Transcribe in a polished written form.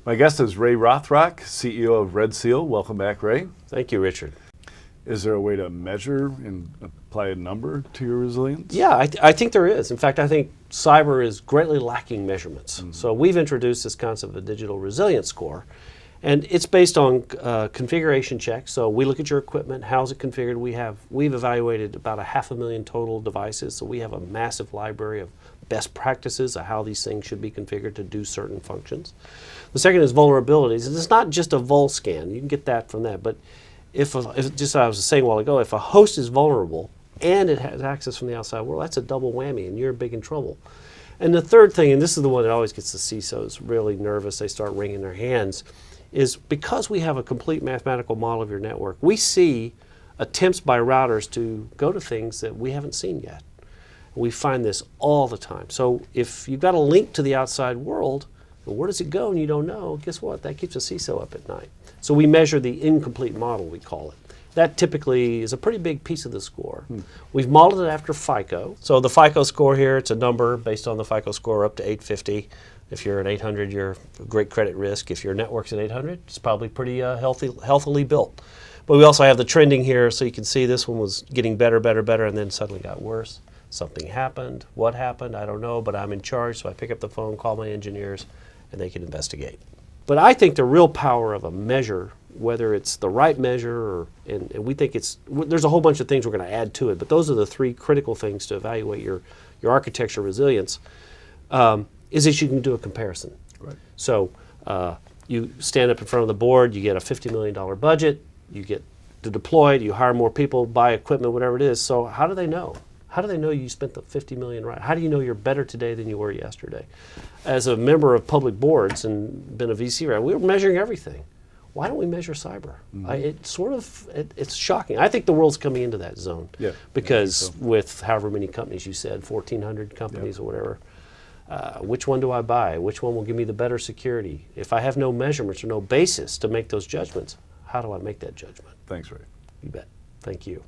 My guest is Ray Rothrock, CEO of RedSeal. Welcome back, Ray. Thank you, Richard. Is there a way to measure and apply a number to your resilience? Yeah, I think there is. In fact, I think cyber is greatly lacking measurements. Mm-hmm. So we've introduced this concept of a digital resilience score, and it's based on configuration checks. So we look at your equipment, how's it configured? We've evaluated about 500,000 total devices, so we have a massive library of best practices of how these things should be configured to do certain functions. The second is vulnerabilities, and it's not just a vol scan. You can get that from that, but if just as I was saying a while ago, if a host is vulnerable and it has access from the outside world, that's a double whammy, and you're big in trouble. And the third thing, and this is the one that always gets the CISOs really nervous, they start wringing their hands, is because we have a complete mathematical model of your network, we see attempts by routers to go to things that we haven't seen yet. We find this all the time. So if you've got a link to the outside world, and where does it go and you don't know, guess what? That keeps a CISO up at night. So we measure the incomplete model, we call it. That typically is a pretty big piece of the score. We've modeled it after FICO. So the FICO score here, it's a number based on the FICO score up to 850. If you're at 800, you're great credit risk. If your network's at 800, it's probably pretty healthily built. But we also have the trending here, so you can see this one was getting better, and then suddenly got worse. Something happened. What happened? I don't know, but I'm in charge, so I pick up the phone, call my engineers, and they can investigate. But I think the real power of a measure, whether it's the right measure, and we think there's a whole bunch of things we're going to add to it, but those are the three critical things to evaluate your architecture resilience, is that you can do a comparison. Right. So you stand up in front of the board, you get a $50 million budget, you get to deploy it, you hire more people, buy equipment, whatever it is. So how do they know? How do they know you spent the $50 million right? How do you know you're better today than you were yesterday? As a member of public boards and been a VC, right, we were measuring everything. Why don't we measure cyber? Mm-hmm. It's shocking. I think the world's coming into that zone. Yeah, because with however many companies you said, 1,400 companies or whatever, which one do I buy? Which one will give me the better security? If I have no measurements or no basis to make those judgments, how do I make that judgment? Thanks, Ray. You bet. Thank you.